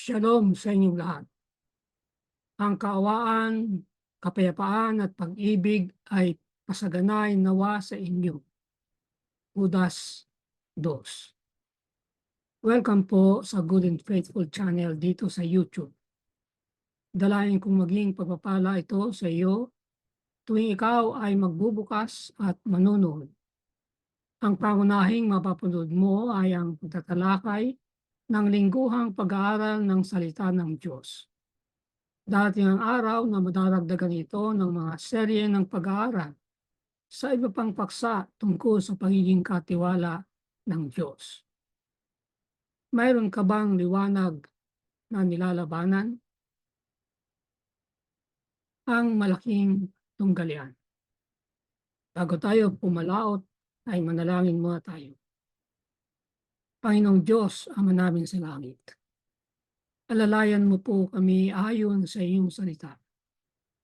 Shalom sa inyong lahat. Ang kaawaan, kapayapaan at pag-ibig ay pasaganay nawa sa inyo. Judas 2. Welcome po sa Good and Faithful channel dito sa YouTube. Dalayan kong maging pagpapala ito sa iyo tuwing ikaw ay magbubukas at manonood. Ang pangunahing mapapanood mo ay ang pagtatalakay ng lingguhang pag-aaral ng salita ng Diyos. Darating ang araw na madaragdagan ito ng mga serye ng pag-aaral sa iba pang paksa tungkol sa pagiging katiwala ng Diyos. Mayroon ka bang liwanag na nilalabanan? Ang malaking tunggalian. Bago tayo pumalaot, ay manalangin muna tayo. Panginoong Diyos, Ama namin sa langit, alalayan mo po kami ayon sa iyong salita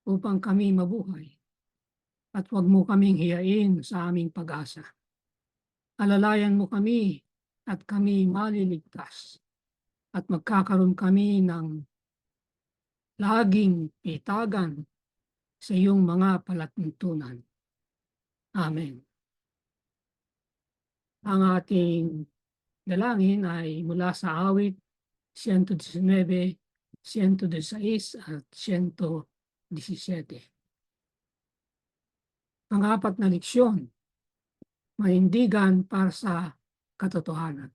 upang kami mabuhay at huwag mo kaming hiyain sa aming pag-asa. Alalayan mo kami at kami maliligtas at magkakaroon kami ng laging pitagan sa iyong mga palatuntunan. Amen. Ang ating dalangin ay mula sa awit 119, 116 at 117. Pang-apat na leksyon, manindigan para sa katotohanan.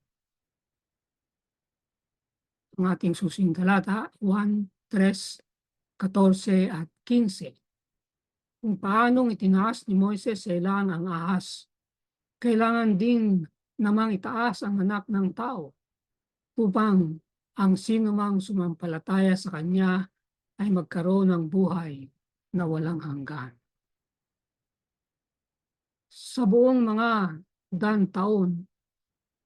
Ang ating susing talata 1, 3, 14 at 15. Kung paanong itinaas ni Moises sa ilang ang ahas, kailangan din namang itaas ang anak ng tao upang ang sinumang sumampalataya sa kanya ay magkaroon ng buhay na walang hanggan. Sa buong mga taon,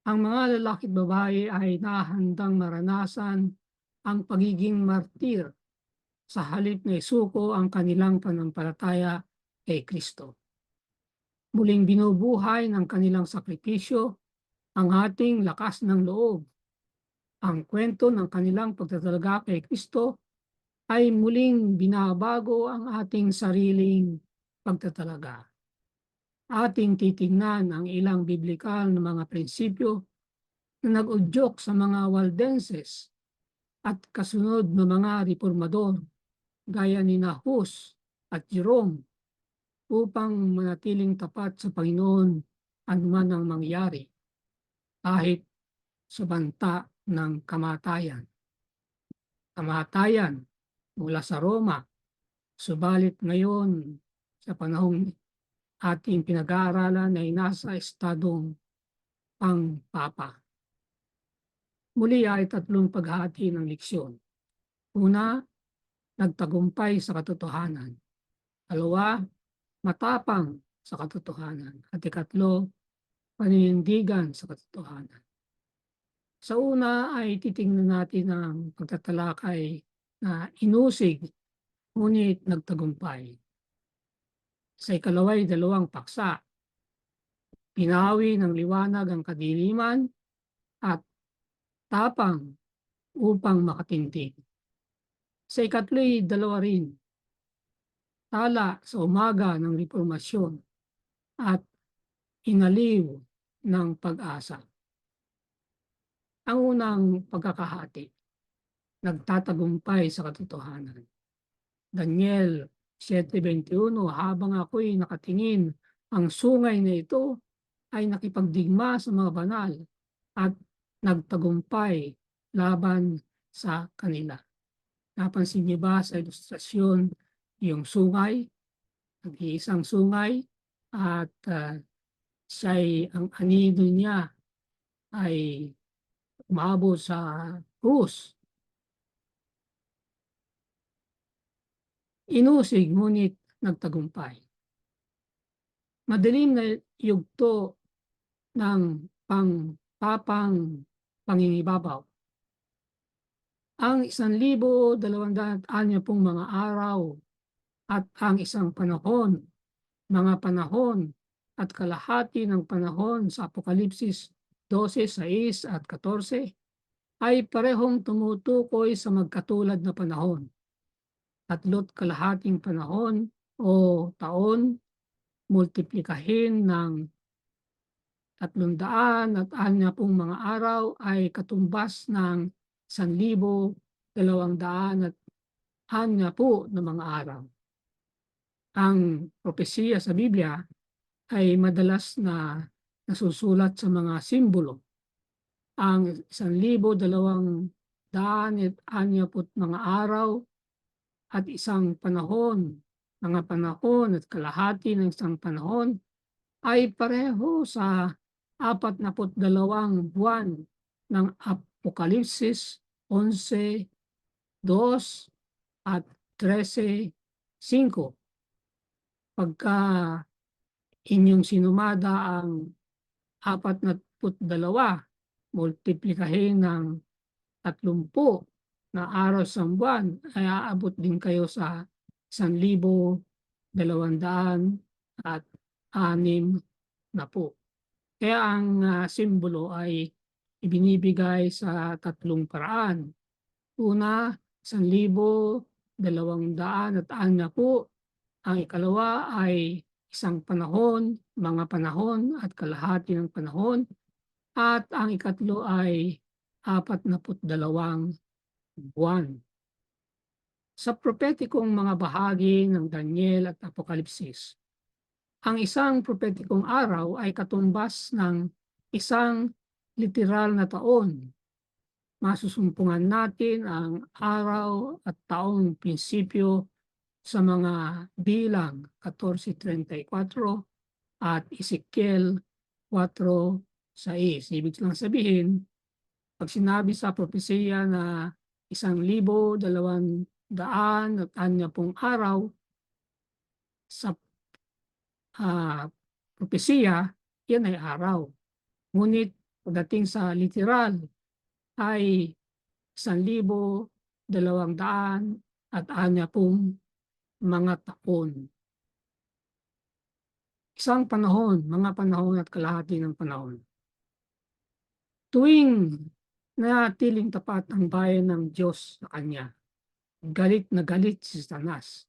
ang mga lalaki at babae ay nahandang maranasan ang pagiging martir sa halip na isuko ang kanilang pananampalataya kay Kristo. Muling binubuhay ng kanilang sakripisyo ang ating lakas ng loob. Ang kwento ng kanilang pagtatalaga kay Kristo ay muling binabago ang ating sariling pagtatalaga. Ating titingnan ang ilang biblikal na mga prinsipyo na nag-udyok sa mga Waldenses at kasunod na mga reformador gaya ni Hus at Jerome upang manatiling tapat sa Panginoon anuman ang mangyari kahit sa banta ng kamatayan. Kamatayan mula sa Roma, subalit ngayon sa panahong ating pinag-aaralan ay nasa estadong pang-papa. Muli ay tatlong paghati ng leksyon. Una, nagtagumpay sa katotohanan. Dalawa, matapang sa katotohanan. At ikatlo, paninindigan sa katotohanan. Sa una ay titingnan natin ang pagtatalakay na inusig ngunit nagtagumpay. Sa ikalaway, dalawang paksa. Pinawi ng liwanag ang kadiliman at tapang upang makatindig. Sa ikatlo'y dalawa rin. Tala sa umaga ng reformasyon at inaliw ng pag-asa. Ang unang pagkakahati, nagtatagumpay sa katotohanan. Daniel 7:21, habang ako'y nakatingin, ang sungay na ito ay nakipagdigma sa mga banal at nagtagumpay laban sa kanila. Napansin niyo ba sa ilustrasyon yung sungay, nag-iisang sungay at ang anino niya ay umabot sa krus. Inusig ngunit nagtagumpay. Madilim na yugto ng pang-papang pangingibabaw. Ang 1,260 mga araw at ang isang panahon, mga panahon at kalahati ng panahon sa Apokalipsis 12:6 at 14 ay parehong tumutukoy sa magkatulad na panahon, 3 kalahating panahon o taon multiplikahin ng 360 mga araw ay katumbas ng 1,260 na mga araw. Ang propesiya sa Biblia ay madalas na nasusulat sa mga simbolo. Ang 1,260 mga araw at isang panahon, mga panahon at kalahati ng isang panahon ay pareho sa 42 buwan ng Apokalipsis 11:2 at 13:5. Pagka inyong sinumada ang 42 multiplikahin ng 30 na araw sa buwan ay aabot din kayo sa 1,260. Kaya ang simbolo ay ibinibigay sa 3 paraan. Una, 1,260. Ang ikalawa ay isang panahon, mga panahon at kalahati ng panahon. At ang ikatlo ay 42 buwan. Sa propetikong mga bahagi ng Daniel at Apokalipsis, ang isang propetikong araw ay katumbas ng isang literal na taon. Masusumpungan natin ang araw at taong prinsipyo sa mga bilang 14:34 at Ezekiel 4:6. Ibig lang sabihin, pag sinabi sa propesiya na 1,260 araw sa propesiya, yan ay araw. Ngunit pagdating sa literal ay 1,260 mga taon. Isang panahon, mga panahon at kalahati ng panahon. Tuwing nanatiling tapat ang bayan ng Diyos sa Kanya, galit na galit si Satanas.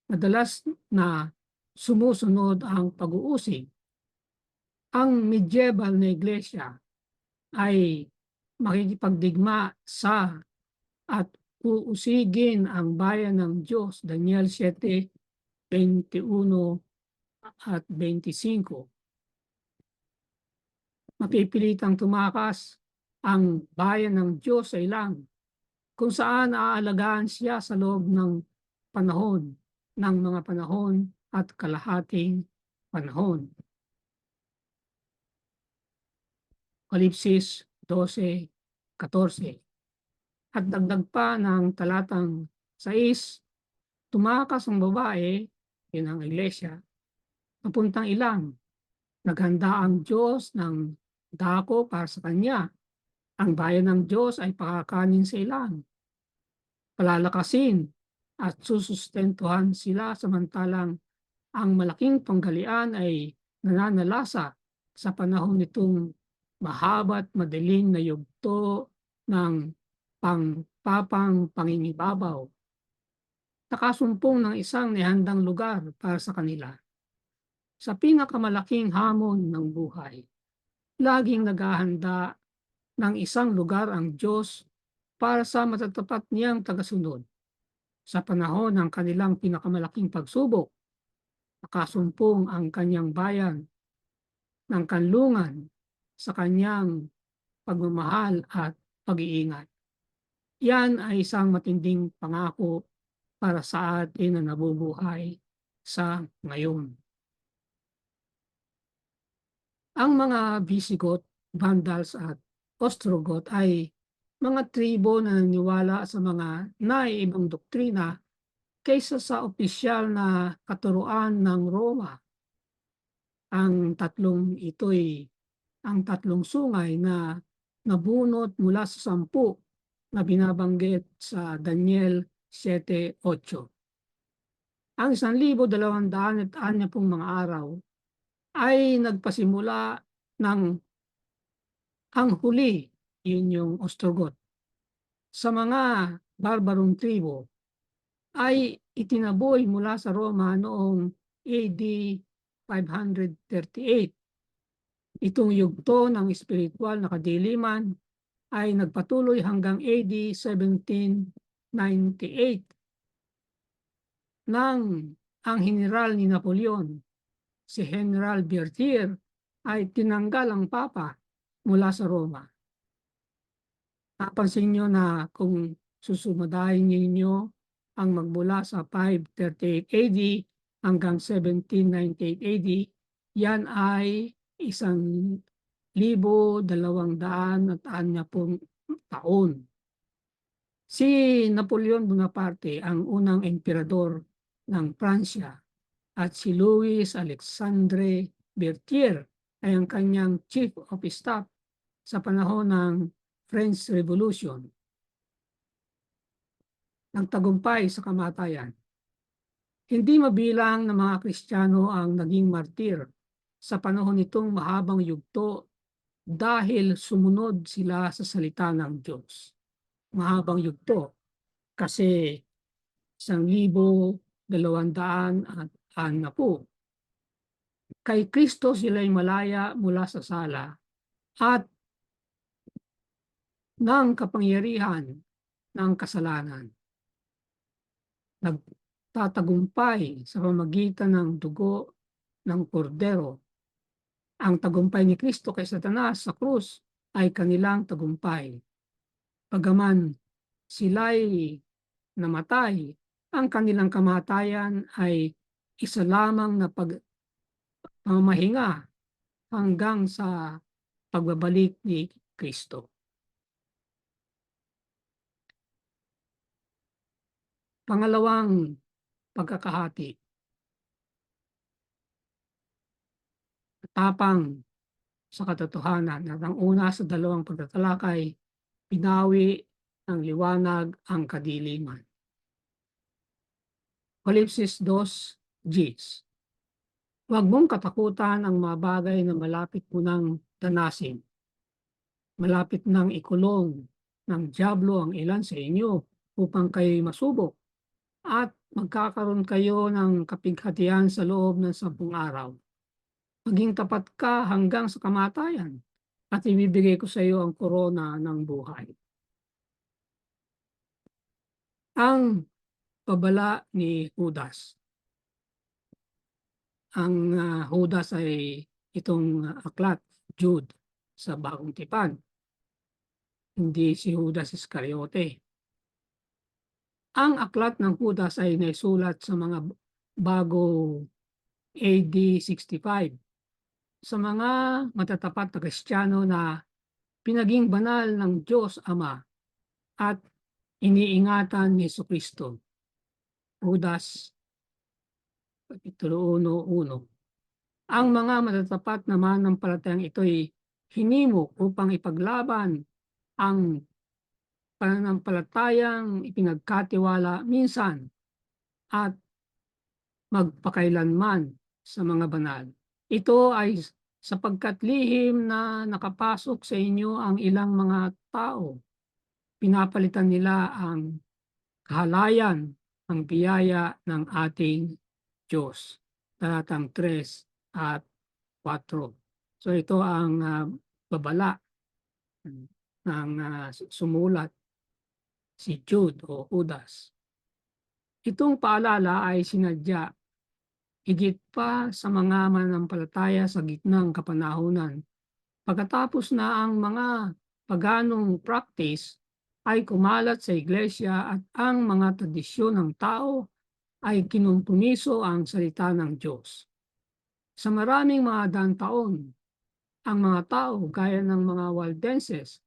Madalas na sumusunod ang pag-uusig. Ang medieval na iglesia ay makikipagdigma sa at uusigin ang bayan ng Diyos, Daniel 7:21 at 25. Mapipilitang tumakas ang bayan ng Diyos sa ilang, kung saan aalagaan siya sa loob ng panahon, ng mga panahon at kalahating panahon. Apokalipsis 12:14. At dagdag pa ng talatang 6, tumakas ang babae, yun ang iglesia, papuntang ilang. Naghanda ang Diyos ng dako para sa kanya. Ang bayan ng Diyos ay pakakanin sa ilang, palalakasin at susustentuhan sila, samantalang ang malaking panggalian ay nananalasa sa panahon nitong mahaba't madilim na yugto ng pangpapang pangingibabaw. Nakasumpong ng isang nihandang lugar para sa kanila. Sa pinakamalaking hamon ng buhay, laging naghahanda ng isang lugar ang Diyos para sa matatapat niyang tagasunod. Sa panahon ng kanilang pinakamalaking pagsubok, nakasumpong ang kanyang bayan ng kanlungan sa kanyang pagmamahal at pag-iingat. Yan ay isang matinding pangako para sa atin na nabubuhay sa ngayon. Ang mga Visigoth, Vandals at Ostrogoth ay mga tribo na naniniwala sa mga naiibang doktrina kaysa sa opisyal na katuruan ng Roma. Ang tatlong sungay na nabunot mula sa 10 na binabanggit sa Daniel 7:8. Ang 1,260 mga araw ay nagpasimula ng ang huli yun yung Ostrogoth. Sa mga barbarong tribo ay itinaboy mula sa Roma noong AD 538. Itong yugto ng espiritual na kadiliman ay nagpatuloy hanggang AD 1798 nang ang general ni Napoleon, si General Berthier, ay tinanggal ang Papa mula sa Roma. Napansin nyo na kung susumadahin ninyo ang magmula sa 538 AD hanggang 1798 AD, yan ay 1,260 taon. Si Napoleon Bonaparte ang unang emperador ng Pransya at si Louis Alexandre Berthier ay ang kanyang chief of staff sa panahon ng French Revolution. Nagtagumpay sa kamatayan. Hindi mabilang ng mga Kristiyano ang naging martir sa panahon nitong mahabang yugto dahil sumunod sila sa salita ng Diyos. Mahabang yugto kasi 1,260. Kay Kristo sila'y malaya mula sa sala at ng kapangyarihan ng kasalanan. Nagtatagumpay sa pamamagitan ng dugo ng kordero. Ang tagumpay ni Kristo kay Satanas sa krus ay kanilang tagumpay. Pagaman sila'y namatay, ang kanilang kamatayan ay isa lamang na pamamahinga hanggang sa pagbabalik ni Kristo. Pangalawang pagkakahati. Tapang sa katotohanan at ang una sa dalawang pagtatalakay, pinawi ng liwanag ang kadiliman. Kolosas 2:10. Huwag mong katakutan ang mga bagay na malapit mo nang danasin. Malapit nang ikulong ng dyablo ang ilan sa inyo upang kayo'y masubok at magkakaroon kayo ng kapighatian sa loob ng 10 araw. Maging tapat ka hanggang sa kamatayan at ibibigay ko sa iyo ang korona ng buhay. Ang babala ni Judas. Ang Judas ay itong aklat, Jude, sa Bagong Tipan. Hindi si Judas Iscariote. Ang aklat ng Judas ay naisulat sa mga bago AD 65 sa mga matatapat na Kristiyano na pinaging banal ng Diyos Ama at iniingatan ni Jesucristo. Judas, Kapitulo 1:1. Ang mga matatapat na mananampalatayang ito'y hinimok upang ipaglaban ang pananampalatayang ipinagkatiwala minsan at magpakailanman sa mga banal. Ito ay sapagkat lihim na nakapasok sa inyo ang ilang mga tao. Pinapalitan nila ang kahalayan, ang biyaya ng ating Diyos. Talatang 3 at 4. So ito ang babala ng sumulat si Jude o Judas. Itong paalala ay sinadya higit pa sa mga mananampalataya sa gitnang kapanahunan. Pagkatapos na ang mga paganong practice ay kumalat sa iglesia at ang mga tradisyon ng tao ay kinumpumiso ang salita ng Diyos. Sa maraming mga daang taon, ang mga tao gaya ng mga Waldenses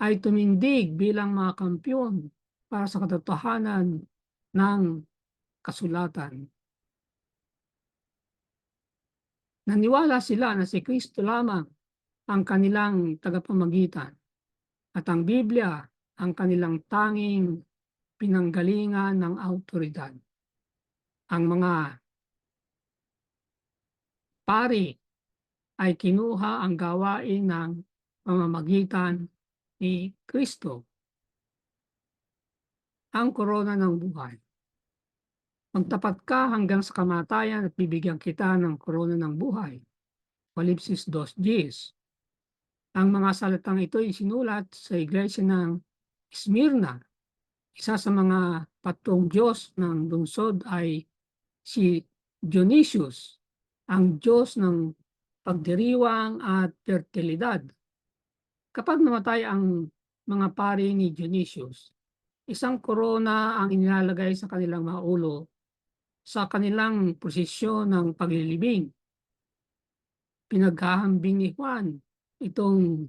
ay tumindig bilang mga kampyon para sa katotohanan ng kasulatan. Naniwala sila na si Kristo lamang ang kanilang tagapamagitan at ang Biblia ang kanilang tanging pinanggalingan ng awtoridad. Ang mga pari ay kinuha ang gawain ng pamamagitan ni Kristo, ang korona ng buhay. Magtapat ka hanggang sa kamatayan at bibigyan kita ng korona ng buhay. Apocalipsis 2:10. Ang mga salitang ito ay sinulat sa iglesia ng Smyrna. Isa sa mga patrong Diyos ng lungsod ay si Dionysius, ang Diyos ng pagdiriwang at fertilidad. Kapag namatay ang mga pari ni Dionysius, isang korona ang inilalagay sa kanilang mga ulo sa kanilang prosesyon ng paglilibing. Pinaghahambing ni Juan itong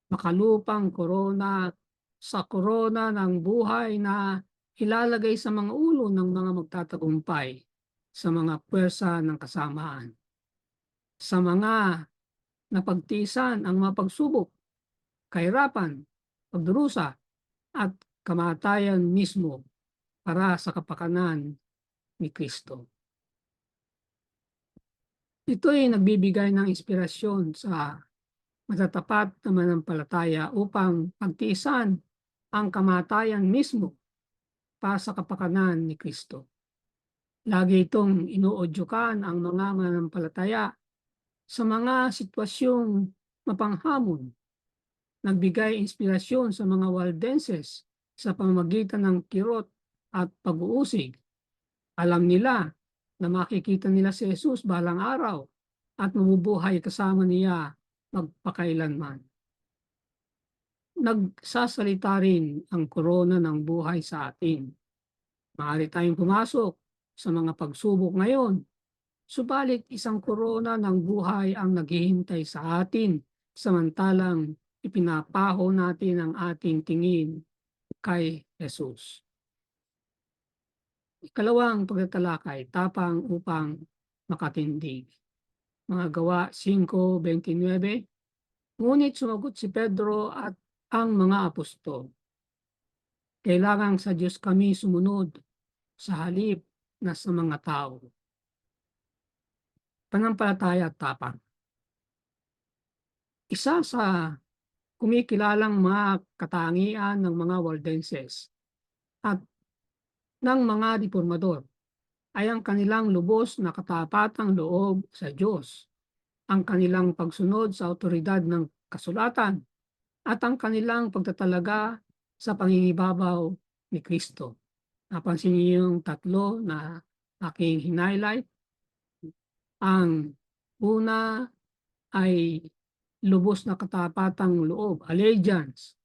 makalupang korona sa korona ng buhay na ilalagay sa mga ulo ng mga magtatagumpay sa mga puwersa ng kasamaan. Sa mga napagtiisan ang mga pagsubok, kahirapan, pagdurusa, at kamatayan mismo para sa kapakanan ni Kristo. Ito ay nagbibigay ng inspirasyon sa matatapat na manampalataya upang pagtiisan ang kamatayan mismo para sa kapakanan ni Kristo. Lagi itong inuudyukan ang mga manampalataya sa mga sitwasyong mapanghamon. Nagbigay inspirasyon sa mga Waldenses sa pamamagitan ng kirot at pag-uusig. Alam nila na makikita nila si Jesus balang araw at mabubuhay kasama niya magpakailanman. Nagsasalita rin ang korona ng buhay sa atin. Maaari tayong pumasok sa mga pagsubok ngayon, subalit isang korona ng buhay ang naghihintay sa atin samantalang ipinapaho natin ang ating tingin kay Jesus. Ikalawang pagtatalakay, tapang upang makatindig. Mga Gawa 5:29. Ngunit sumagot si Pedro at ang mga apostol, kailangan sa Diyos kami sumunod sa halip na sa mga tao. Panampalataya at tapang. Isa sa kumikilalang mga katangian ng mga Waldenses at ng mga reformador ay ang kanilang lubos na katapatang loob sa Diyos, ang kanilang pagsunod sa awtoridad ng kasulatan, at ang kanilang pagtatalaga sa pangingibabaw ni Kristo. Napansin niyo yung tatlo na aking hinighlight. Ang una ay lubos na katapatang loob, allegiance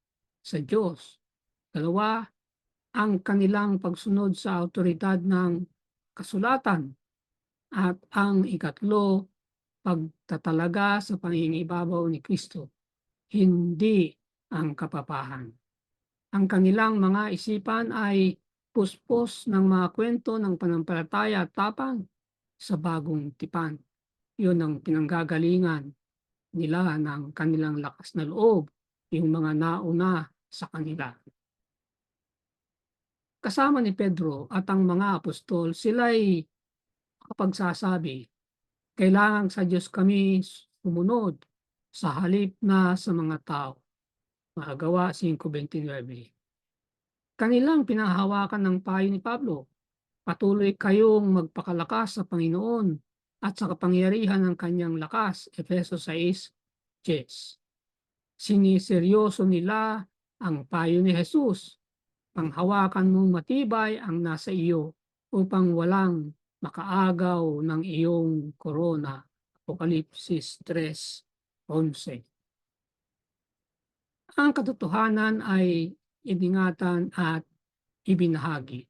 sa Diyos. Dalawa, ang kanilang pagsunod sa awtoridad ng kasulatan. At ang ikatlo, pagtatalaga sa pangingibabaw ni Kristo, hindi ang kapapahan. Ang kanilang mga isipan ay puspos ng mga kwento ng panampalataya at tapang sa bagong tipan. Yun ang pinanggagalingan nila ng kanilang lakas na loob, yung mga nauna sa kanila. Kasama ni Pedro at ang mga apostol, sila'y kapagsasabi, kailangan sa Diyos kami sumunod sa halip na sa mga tao. Mga Gawa 5:29. Kanilang pinahawakan ng payo ni Pablo, patuloy kayong magpakalakas sa Panginoon at sa kapangyarihan ng kanyang lakas. Efeso 6:10. Siniseryoso nila ang payo ni Jesus. Panghawakan mong matibay ang nasa iyo upang walang makaagaw ng iyong korona. Apokalipsis 3:11. Ang katotohanan ay iningatan at ibinahagi.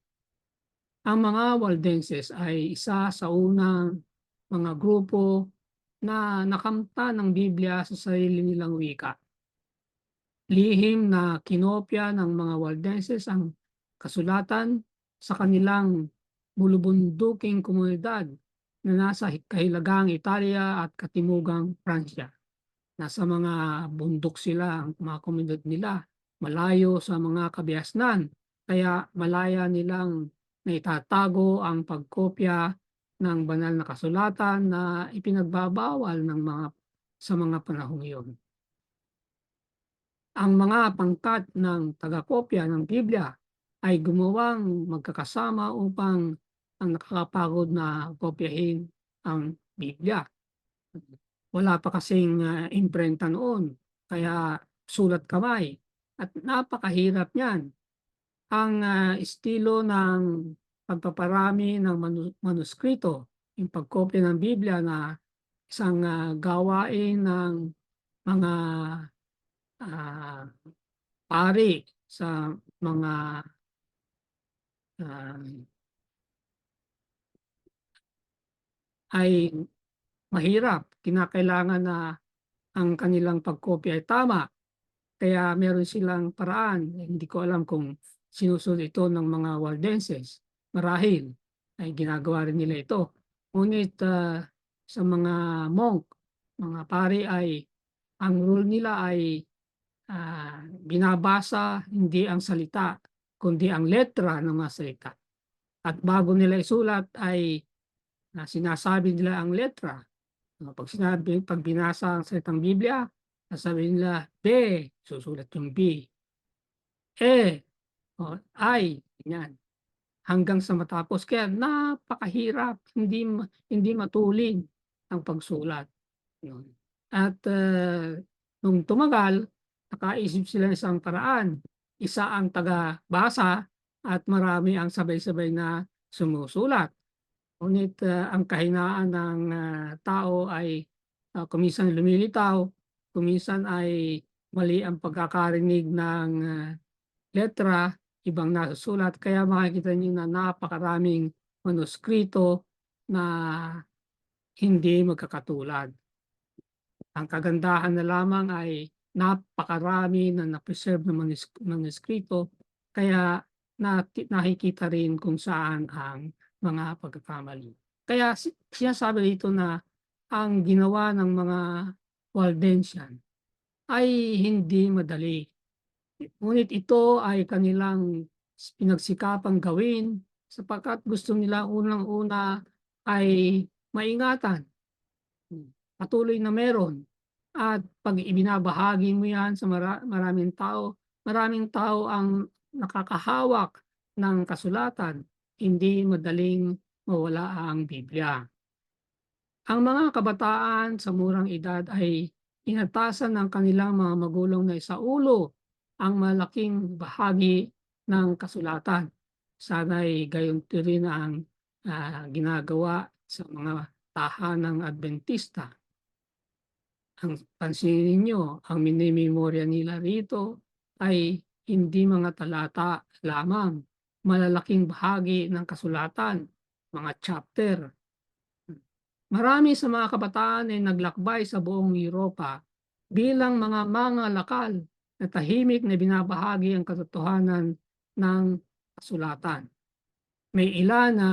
Ang mga Waldenses ay isa sa unang mga grupo na nakamta ng Biblia sa sarili nilang wika. Lihim na kinopya ng mga Waldenses ang kasulatan sa kanilang bulubunduking komunidad na nasa kahilagang Italia at katimugang Pransya. Nasa mga bundok sila, ang mga komunidad nila, malayo sa mga kabiasnan, kaya malaya nilang naitatago ang pagkopya ng banal na kasulatan na ipinagbabawal ng sa mga panahong iyon. Ang mga pangkat ng tagakopya ng Biblia ay gumawang magkakasama upang ang nakakapagod na kopyahin ang Biblia. Wala pa kasing imprenta noon, kaya sulat kamay at napakahirap niyan. Ang estilo ng pagpaparami ng manuskrito, yung pagkopya ng Biblia na isang gawain ng mga ah, pari sa mga ah, ay mahirap. Kinakailangan na ang kanilang pagkopya ay tama. Kaya meron silang paraan. Hindi ko alam kung sinusunod ito ng mga Waldenses. Marahil ay ginagawa rin nila ito. Ngunit sa mga monk, mga pari ay ang rule nila ay binabasa hindi ang salita, kundi ang letra ng mga salita. At bago nila isulat ay sinasabi nila ang letra. Pag binasa ang salitang Biblia, sasabihin nila B, susulat yung B. E, o I, ganyan. Hanggang sa matapos. Kaya napakahirap, hindi matulin ang pagsulat. Yun. At nung tumagal, nakaisip sila ng isang paraan. Isa ang taga-basa at marami ang sabay-sabay na sumusulat. Ngunit ang kahinaan ng tao ay kuminsan lumilitaw, kuminsan ay mali ang pagkakarinig ng letra, ibang nasusulat. Kaya makikita niyo na napakaraming manuskrito na hindi magkakatulad. Ang kagandahan na lamang ay napakarami na na-preserve na manuskrito, kaya nakikita rin kung saan ang mga pagkakamali. Kaya sinasabi dito na ang ginawa ng mga Waldensian ay hindi madali. Ngunit ito ay kanilang pinagsikapang gawin sapagkat gusto nila unang-una ay maingatan. Patuloy na meron. At pag ibinabahagi mo yan sa maraming tao ang nakakahawak ng kasulatan, hindi madaling mawala ang Biblia. Ang mga kabataan sa murang edad ay inatasan ng kanilang mga magulang na isaulo ang malaking bahagi ng kasulatan. Sana'y gayon rin ang ginagawa sa mga tahanang Adventista. Ang pansinin ninyo, ang minimemorya nila rito ay hindi mga talata lamang, malalaking bahagi ng kasulatan, mga chapter. Marami sa mga kabataan ay naglakbay sa buong Europa bilang mga mangalakal na tahimik na binabahagi ang katotohanan ng kasulatan. May ilan na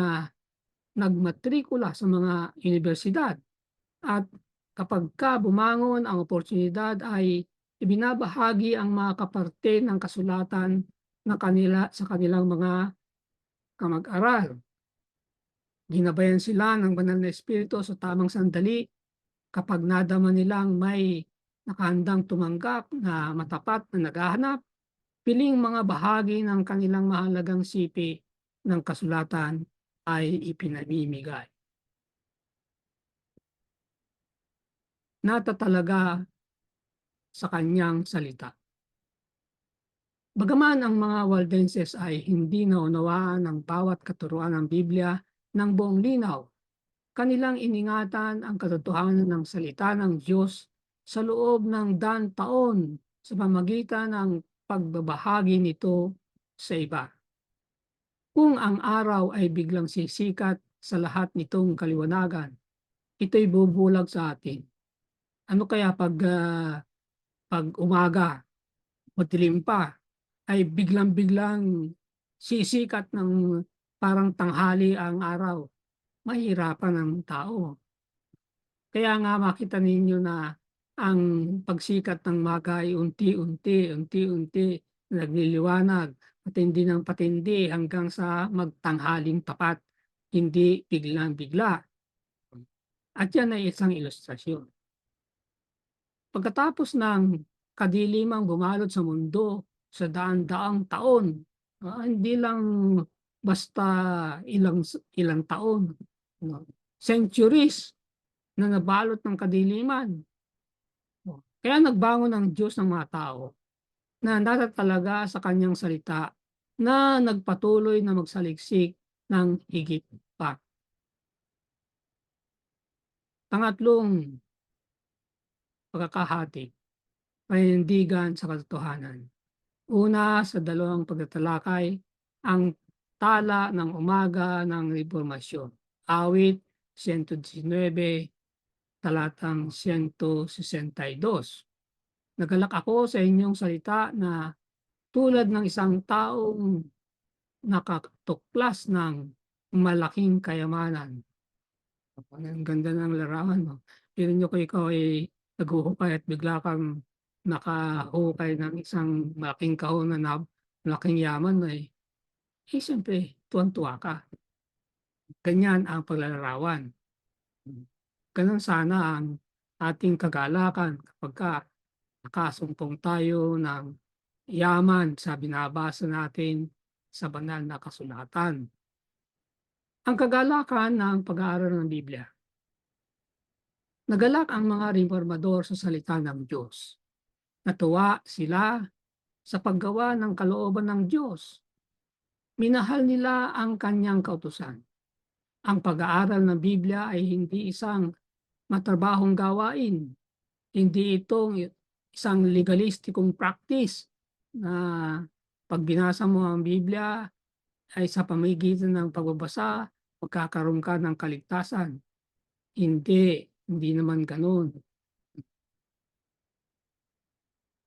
nagmatrikula sa mga universidad at kapag bumangon ang oportunidad ay ibinabahagi ang mga kaparte ng kasulatan na sa kanilang mga kamag-aral. Ginabayan sila ng banal na espiritu sa tamang sandali kapag nadama nilang may nakahandang tumanggap na matapat na naghahanap, piling mga bahagi ng kanilang mahalagang sipi ng kasulatan ay ipinamimigay. Natatalaga sa kanyang salita. Bagaman ang mga Waldenses ay hindi naunawaan ang bawat katuruan ng Biblia ng buong linaw, kanilang iningatan ang katotohanan ng salita ng Diyos sa loob ng taon sa pamamagitan ng pagbabahagi nito sa iba. Kung ang araw ay biglang sisikat sa lahat nitong kaliwanagan, ito'y bubulag sa atin. Ano kaya pag umaga, madilim pa, ay biglang-biglang sisikat ng parang tanghali ang araw? Mahirapan ang tao. Kaya nga makita ninyo na ang pagsikat ng maga ay unti-unti nagliliwanag, patindi ng patindi hanggang sa magtanghaling tapat, hindi biglang-bigla. At yan ay isang ilustrasyon. Pagkatapos ng kadilimang bumalot sa mundo sa daan-daang taon. Hindi lang basta ilang taon, no? Centuries na nabalot ng kadiliman. Kaya nagbangon ang Diyos ng mga tao na natatalaga sa kanyang salita na nagpatuloy na magsaliksik ng higit pa. Pangatlong pagkakahati, panindigan sa katotohanan. Una sa dalawang pagtatalakay, ang tala ng umaga ng Reformasyon. Awit 119, talatang 162. Nagalak ako sa inyong salita na tulad ng isang taong nakatuklas ng malaking kayamanan. Ang ganda ng larawan, no? Tingnan niyo kung ikaw ay naghuhukay at bigla kang nakahukay ng isang malaking kahon na malaking yaman siyempre tuwang-tuwa ka. Ganyan ang paglalarawan. Ganun sana ang ating kagalakan kapagka nakasumpong tayo ng yaman sa binabasa natin sa banal na kasulatan. Ang kagalakan ng pag-aaral ng Biblia. Nagalak ang mga reformador sa salita ng Diyos. Natuwa sila sa paggawa ng kalooban ng Diyos. Minahal nila ang kanyang kautusan. Ang pag-aaral ng Biblia ay hindi isang matrabahong gawain. Hindi itong isang legalistikong practice na pag binasa mo ang Biblia ay sa pamamagitan ng pagbabasa, magkakaroon ka ng kaligtasan. Hindi naman ganoon.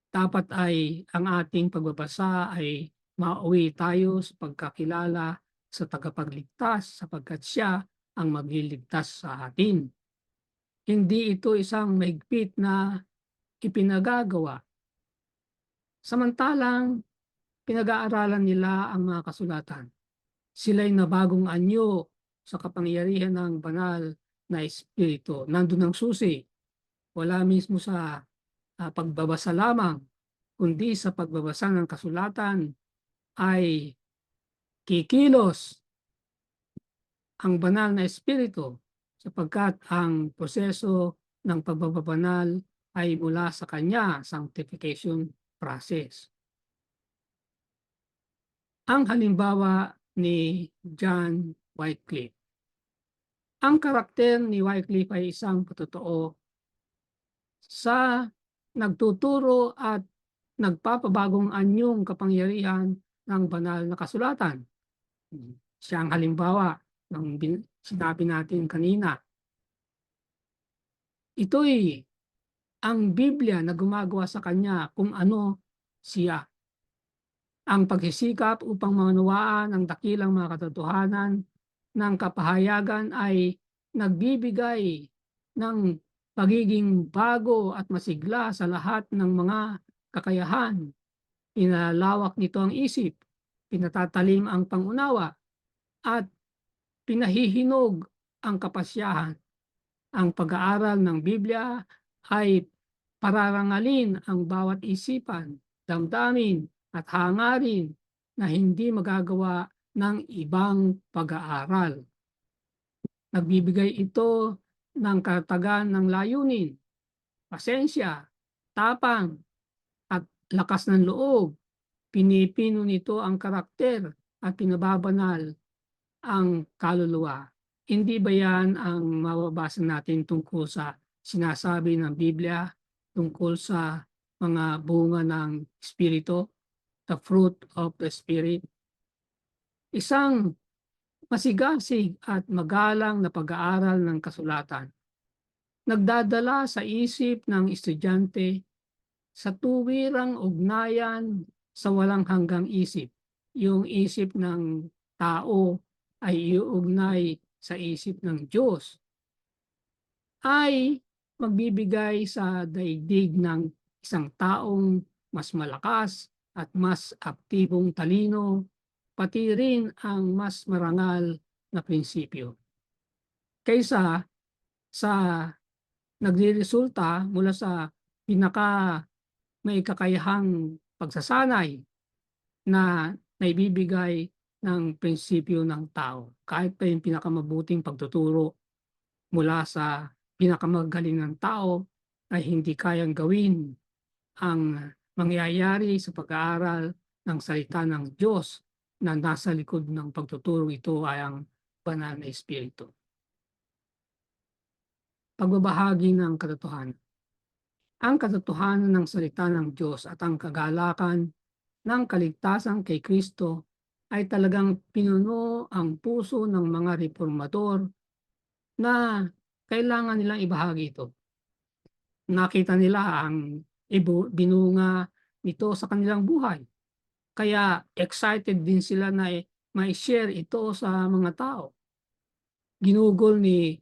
Dapat ay ang ating pagbabasa ay mauwi tayo sa pagkakilala sa tagapagligtas sapagkat siya ang magliligtas sa atin. Hindi ito isang mahigpit na ipinagagawa. Samantalang pinag-aaralan nila ang mga kasulatan. Sila'y nabagong anyo sa kapangyarihan ng banal na espiritu. Nandun ang susi. Wala mismo sa pagbabasa lamang, kundi sa pagbabasa ng kasulatan ay kikilos ang banal na espiritu sapagkat ang proseso ng pagbabanal ay mula sa kanya, sanctification process. Ang halimbawa ni John Wycliffe. Ang karakter ni Wycliffe ay isang patotoo sa nagtuturo at nagpapabagong anyong kapangyarihan ng banal na kasulatan. Siya ang halimbawa ng sinabi natin kanina. Ito'y ang Biblia na gumagawa sa kanya kung ano siya. Ang pagsisikap upang maunawaan ang dakilang mga katotohanan ng kapahayagan ay nagbibigay ng pagiging bago at masigla sa lahat ng mga kakayahan. Pinalalawak nito ang isip, pinatatalim ang pangunawa, at pinahihinog ang kapasyahan. Ang pag-aaral ng Biblia ay pararangalin ang bawat isipan, damdamin at hangarin na hindi magagawa ng ibang pag-aaral. Nagbibigay ito ng karatagan ng layunin, pasensya, tapang, at lakas ng loob. Pinipino nito ang karakter at pinababanal ang kaluluwa. Hindi ba yan ang mababasa natin tungkol sa sinasabi ng Biblia tungkol sa mga bunga ng Espiritu, the fruit of the Spirit? Isang masigasig at magalang na pag-aaral ng kasulatan. Nagdadala sa isip ng estudyante sa tuwirang ugnayan sa walang hanggang isip. Yung isip ng tao ay iuugnay sa isip ng Diyos. Ay magbibigay sa daigdig ng isang taong mas malakas at mas aktibong talino, pati rin ang mas marangal na prinsipyo. Kaysa sa nagreresulta mula sa pinaka may kakayahang pagsasanay na naibibigay ng prinsipyo ng tao. Kahit pa yung pinakamabuting pagtuturo mula sa pinakamagaling ng tao ay hindi kayang gawin ang mangyayari sa pag-aaral ng salita ng Diyos na nasa likod ng pagtuturo ito ay ang banal na Espiritu. Pagbabahagi ng katotohanan. Ang katotohanan ng salita ng Diyos at ang kagalakan ng kaligtasan kay Kristo ay talagang pinuno ang puso ng mga reformador na kailangan nilang ibahagi ito. Nakita nila ang binunga nito sa kanilang buhay. Kaya excited din sila na may share ito sa mga tao. Ginugol ni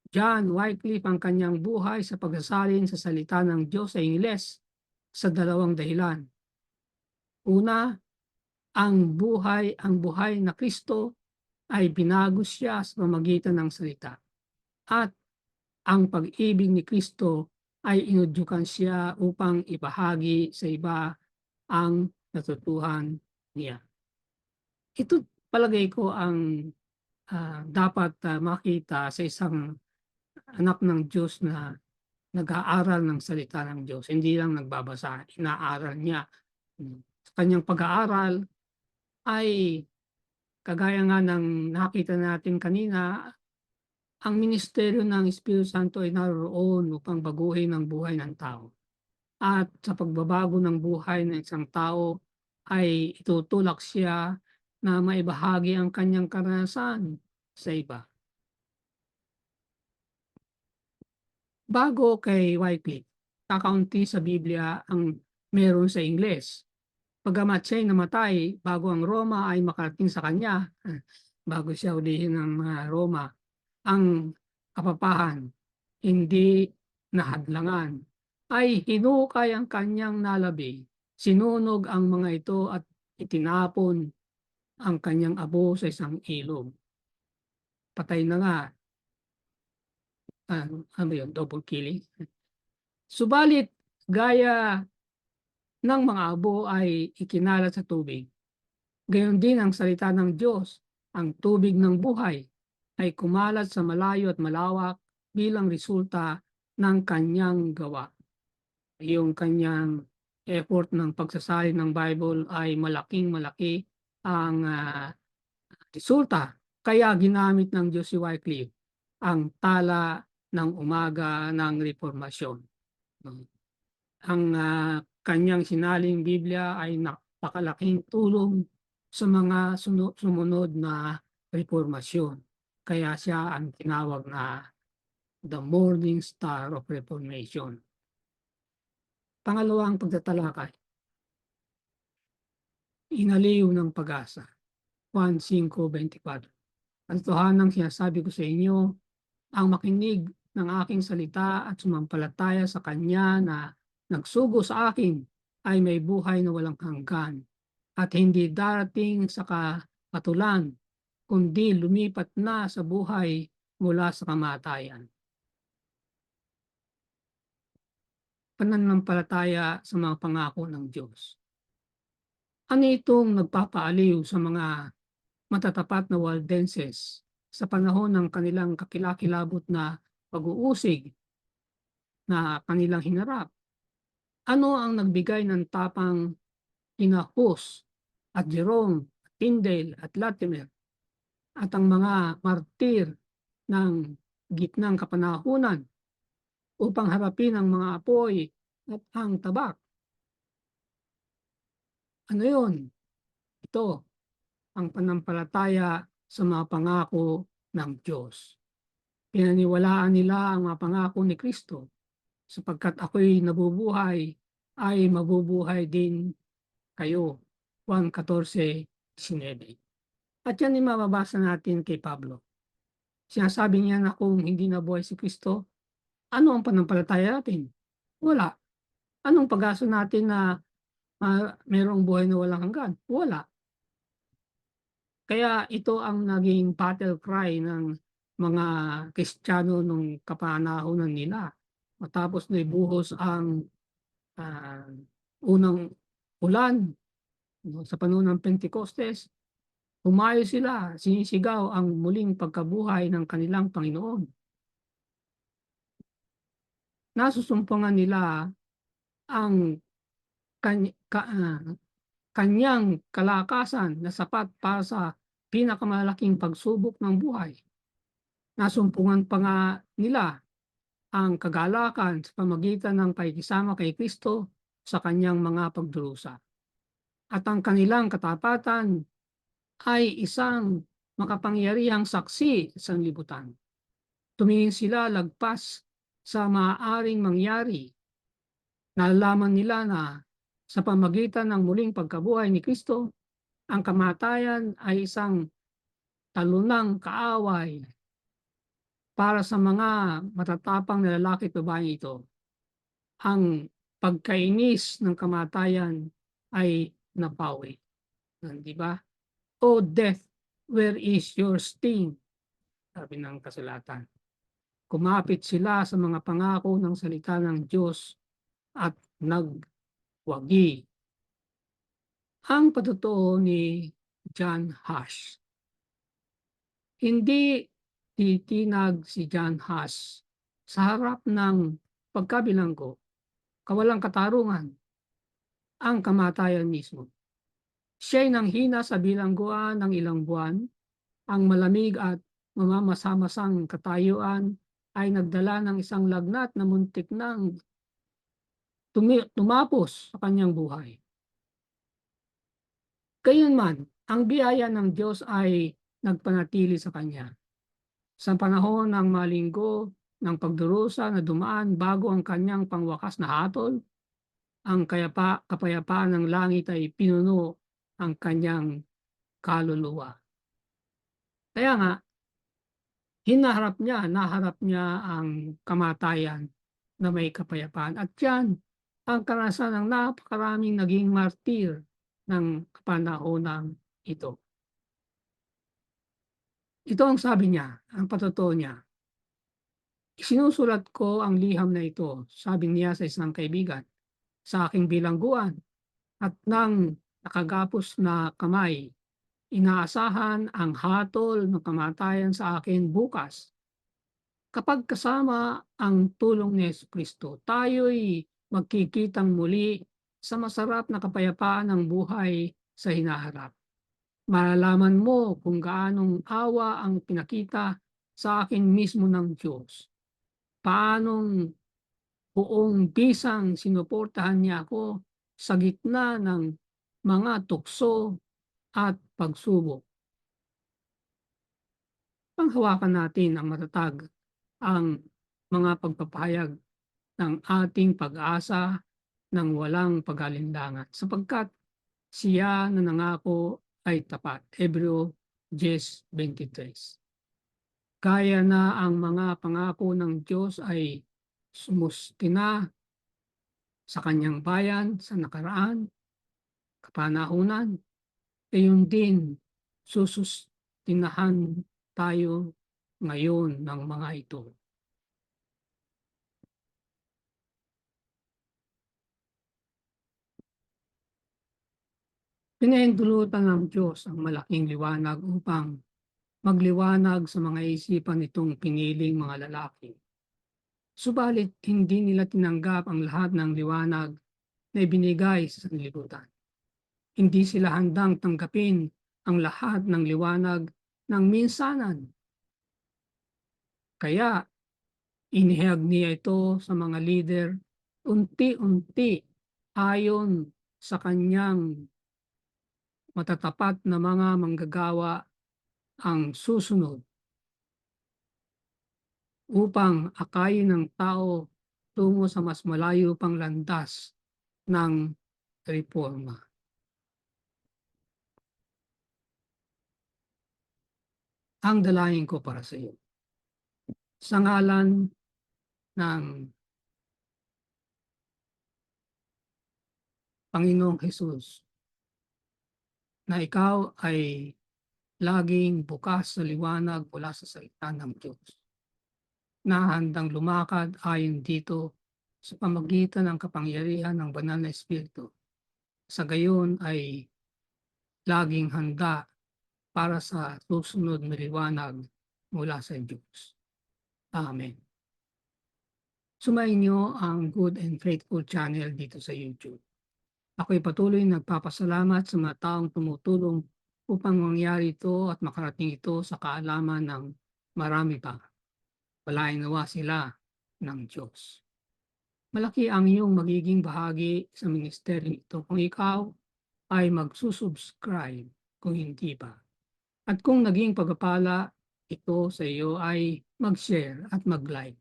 John Wycliffe ang kanyang buhay sa pagsasalin sa salita ng Diyos sa Ingles sa dalawang dahilan. Una, ang buhay na Kristo ay binago siya sa pamamagitan ng salita. At ang pag-ibig ni Kristo ay inudyukan siya upang ibahagi sa iba ang natutuhan niya. Ito palagay ko ang dapat makita sa isang anak ng Diyos na nag-aaral ng salita ng Diyos. Hindi lang nagbabasa, inaaral niya. Sa kanyang pag-aaral ay kagaya nga ng nakita natin kanina, ang ministeryo ng Espiritu Santo ay naroon upang baguhin ang buhay ng tao. At sa pagbabago ng buhay ng isang tao ay itutulak siya na maibahagi ang kanyang karanasan sa iba. Bago kay Wycliffe, kakaunti sa Biblia ang meron sa Ingles. Bagamat siya'y namatay bago ang Roma ay makarating sa kanya, bago siya ulihin ng Roma, ang kapapahan, hindi nahadlangan, ay hinukay ang kanyang nalabi, sinunog ang mga ito at itinapon ang kanyang abo sa isang ilog. Patay na nga. Ano yun? Double killing. Subalit, gaya ng mga abo ay ikinalat sa tubig. Gayon din ang salita ng Diyos, ang tubig ng buhay, ay kumalat sa malayo at malawak bilang resulta ng kanyang gawa. Yung kanyang effort ng pagsasalin ng Bible ay malaking-malaki ang resulta. Kaya ginamit ng Diyos si Wycliffe ang tala ng umaga ng reformasyon. Ang kanyang sinaling Biblia ay napakalaking tulong sa mga sumunod na reformasyon. Kaya siya ang tinawag na the Morning Star of Reformation. Pangalawang pagtatalakay. Inaliw ng pag-asa. Juan 5:24. Ang totohanang sinasabi ko sa inyo, ang makinig ng aking salita at sumampalataya sa Kanya na nagsugo sa akin ay may buhay na walang hanggan at hindi darating sa kapatulan, kundi lumipat na sa buhay mula sa kamatayan. Pananampalataya sa mga pangako ng Diyos. Ano itong nagpapaaliw sa mga matatapat na Waldenses sa panahon ng kanilang kakilakilabot na pag-uusig na kanilang hinarap? Ano ang nagbigay ng tapang kina Hus at Jerome, at Tyndale at Latimer at ang mga martir ng gitnang kapanahunan upang harapin ang mga apoy at ang tabak? Ano yun? Ito ang panampalataya sa mga pangako ng Diyos. Pinaniwalaan nila ang mga pangako ni Kristo, sapagkat ako'y nabubuhay, ay mabubuhay din kayo. Juan 14:19. At yan ay mababasa natin kay Pablo. Sinasabi niya na kung hindi nabuhay si Kristo, ano ang panampalataya natin? Wala. Anong pag-asa natin na mayroong buhay na walang hanggan? Wala. Kaya ito ang naging battle cry ng mga Kristiyano nung kapanahunan nila. Matapos na ibuhos ang unang ulan, 'no, sa panahon ng Pentekostes, humayo sila, sinisigaw ang muling pagkabuhay ng kanilang Panginoon. Nasusumpungan nila ang kany ka kaniyang kalakasan na sapat para sa pinakamalaking pagsubok ng buhay. Nasumpungan pa nga nila ang kagalakan sa pamagitan ng pakikisama kay Kristo sa kaniyang mga pagdurusa. At ang kanilang katapatan ay isang makapangyarihang saksi sa sanlibutan. Tumingin sila lagpas sa maaaring mangyari. Nalalaman nila na sa pamagitan ng muling pagkabuhay ni Kristo, ang kamatayan ay isang talunang kaaway para sa mga matatapang na lalaki at babaeng ito. Ang pagkainis ng kamatayan ay napawi. Di ba? "O death, where is your sting?" Sabi ng kasulatan. Kumapit sila sa mga pangako ng salita ng Diyos at nagwagi. Ang patotoo ni John Huss. Hindi titinag si John Huss sa harap ng pagkabilanggo, kawalang katarungan, ang kamatayan mismo. Siya'y nanghina sa bilangguan ng ilang buwan. Ang malamig at mamamasamasang katayuan ay nagdala ng isang lagnat na muntik nang tumapos sa kanyang buhay. Gayunman, ang biyaya ng Diyos ay nagpanatili sa kanya. Sa panahon ng malinggo ng pagdurusa na dumaan bago ang kanyang pangwakas na hatol, ang kapayapaan ng langit ay pinuno ang kanyang kaluluwa. Kaya nga, naharap niya ang kamatayan na may kapayapaan. At yan ang karanasan ng napakaraming naging martir ng kapanahonang ito. Ito ang sabi niya, ang patotoo niya. "Isinusulat ko ang liham na ito," sabi niya sa isang kaibigan, "sa aking bilangguan at ng nakagapos na kamay. Inaasahan ang hatol ng kamatayan sa akin bukas. Kapag kasama ang tulong ni Jesucristo, tayo'y magkikitang muli sa masarap na kapayapaan ng buhay sa hinaharap. Malalaman mo kung gaanong awa ang pinakita sa akin mismo ng Diyos. Paanong buong bisang sinuportahan niya ako sa gitna ng mga tukso at pagsubok. Panghawakan natin ang matatag ang mga pagpapahayag ng ating pag-asa ng walang pag-alinlangan, sapagkat siya na nangako ay tapat." Hebreo 10:23. Kaya na ang mga pangako ng Diyos ay sumustina sa kanyang bayan sa nakaraan, kapanahunan, gayon din susustinahan tayo ngayon ng mga ito. Pinahintulutan ng Diyos ang malaking liwanag upang magliwanag sa mga isipan nitong piniling mga lalaki. Subalit hindi nila tinanggap ang lahat ng liwanag na ibinigay sa sanlibutan. Hindi sila handang tanggapin ang lahat ng liwanag ng minsanan. Kaya inihayag niya ito sa mga lider unti-unti ayon sa kanyang matatapat na mga manggagawa ang susunod upang akayin ng tao tungo sa mas malayo pang landas ng reforma. Ang dalangin ko para sa iyo. Sa ngalan ng Panginoong Hesus, na ikaw ay laging bukas sa liwanag mula sa salita ng Diyos, na handang lumakad ayon dito sa pamagitan ng kapangyarihan ng banal na Espiritu. Sa gayon ay laging handa para sa susunod na liwanag mula sa Diyos. Amen. Sumainyo ang Good and Faithful channel dito sa YouTube. Ako'y patuloy nagpapasalamat sa mga taong tumutulong upang mangyari ito at makarating ito sa kaalaman ng marami pa. Palain nawa sila ng Diyos. Malaki ang iyong magiging bahagi sa ministeryo ito kung ikaw ay magsusubscribe kung hindi pa. At kung naging pagpapala ito sa iyo ay mag-share at mag-like.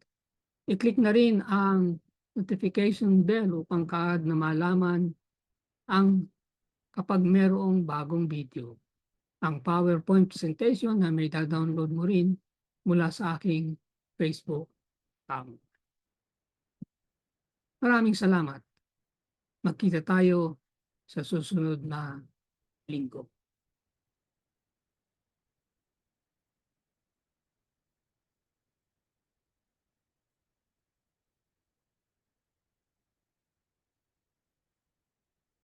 I-click na rin ang notification bell upang kaagad na malaman ang kapag merong bagong video. Ang PowerPoint presentation na may download mo rin mula sa aking Facebook account. Maraming salamat. Magkita tayo sa susunod na linggo.